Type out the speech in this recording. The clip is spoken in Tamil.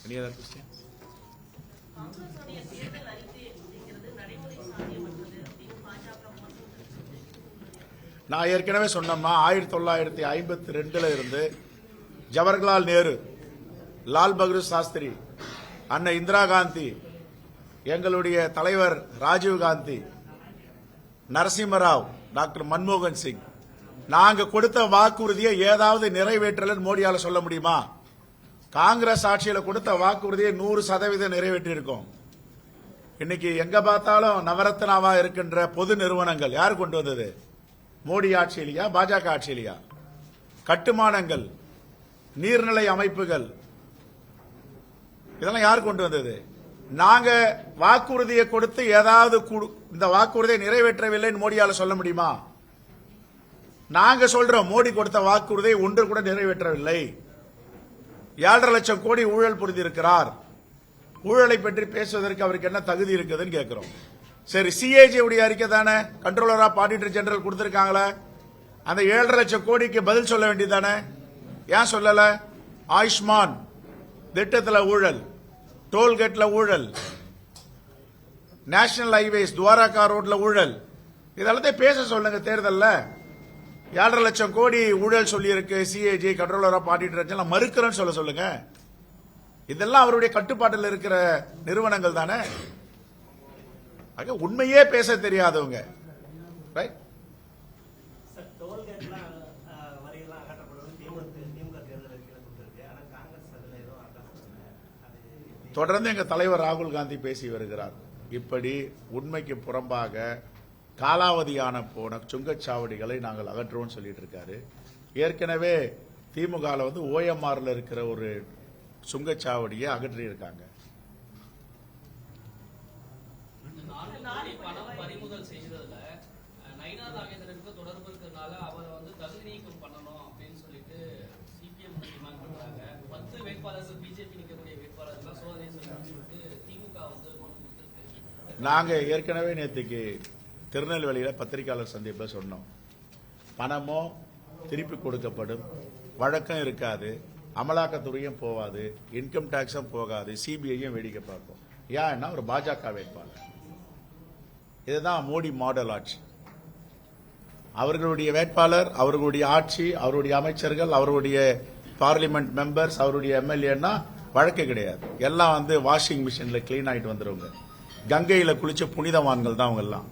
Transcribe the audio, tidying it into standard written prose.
Any other question? நான் ஏற்கனவே சொன்னோம்மா 1952 இருந்து ஜவஹர்லால் நேரு, லால் பகதூர் சாஸ்திரி, அன்னை இந்திரா காந்தி, எங்களுடைய தலைவர் ராஜீவ் காந்தி, நரசிம்மராவ், டாக்டர் மன்மோகன் சிங், நாங்க கொடுத்த வாக்குறுதியை ஏதாவது நிறைவேற்றலன்னு மோடியால சொல்ல முடியுமா? காங்கிரஸ் ஆட்சியில கொடுத்த வாக்குறுதியை 100% நிறைவேற்றி இருக்கோம். இன்னைக்கு எங்க பார்த்தாலும் நவரத்னாவா இருக்கின்ற பொது நிறுவனங்கள் யார் கொண்டு வந்தது? மோடி ஆட்சியிலையா, பாஜக ஆட்சியிலையா? கட்டுமானங்கள், நீர்நிலை அமைப்புகள், இதெல்லாம் யார் கொண்டு வந்தது? நாங்க வாக்குறுதியை கொடுத்து ஏதாவது இந்த வாக்குறுதியை நிறைவேற்றவில்லைன்னு மோடியால சொல்ல முடியுமா? நாங்க சொல்றோம், மோடி கொடுத்த வாக்குறுதியை ஒன்று கூட நிறைவேற்றவில்லை. 7.5 லட்சம் கோடி ஊழல் புரிந்திருக்கிறார். ஊழலை பற்றி பேசுவதற்கு அவருக்கு என்ன தகுதி இருக்குதுன்னு கேட்கிறோம். சரி, சிஏஜி உடைய அறிக்கை தானே, கண்ட்ரோலர் ஆஃப் ஆடிட்டர் ஜெனரல் கொடுத்திருக்காங்களே, அந்த 7.5 லட்சம் கோடிக்கு பதில் சொல்ல வேண்டியதானே? ஏன் சொல்லல? ஆயுஷ்மான் திட்டத்தில் ஊழல், டோல்கேட்ல ஊழல், நேஷனல் ஹைவேஸ் துவாரகா ரோட்ல ஊழல், இதெல்லாம் பேச சொல்லுங்க. தேர்தல்ல 7.5 லட்சம் கோடி ஊழல் சொல்லி இருக்கு சிஏஜி, கண்ட்ரோலர் ஆஃப் ஆடிட்டர் மறுக்கிறேன்னு சொல்ல சொல்லுங்க. இதெல்லாம் அவருடைய கட்டுப்பாட்டில் இருக்கிற நிறுவனங்கள் தானே. உண்மையே பேச தெரியாதவங்க. தொடர்ந்து எங்க தலைவர் ராகுல் காந்தி பேசி வருகிறார். இப்படி உண்மைக்கு புறம்பாக காலாவதியான போன சுங்கச்சாவடிகளை நாங்கள் அகற்றுவோம் சொல்லிட்டு இருக்காரு. ஏற்கனவே திமுக ஓஎம்ஆர்ல இருக்கிற ஒரு சுங்கச்சாவடியை அகற்றி இருக்காங்க. நாங்க ஏற்கனவே நேற்றுக்கு திருநெல்வேலியில பத்திரிகையாளர் சந்திப்புல சொன்னோம், பணமோ திருப்பி கொடுக்கப்படும், வழக்கம் இருக்காது, அமலாக்கத்துறையும் போகாது, இன்கம் டாக்ஸும் போகாது, சிபிஐயும் வேடிக்கை பார்ப்போம். ஏன்னா ஒரு பாஜக வேட்பாளர். இதுதான் மோடி மாடல் ஆட்சி. அவர்களுடைய வேட்பாளர், அவர்களுடைய ஆட்சி, அவருடைய அமைச்சர்கள், அவருடைய பார்லிமெண்ட் மெம்பர்ஸ், அவருடைய எம்எல்ஏன்னா வழக்கு கிடையாது. எல்லாம் வாஷிங் மிஷின்ல கிளீன் ஆயிட்டு வந்துருவாங்க. கங்கையில குளிச்ச புனிதவான்கள் தான் அவங்க எல்லாம்.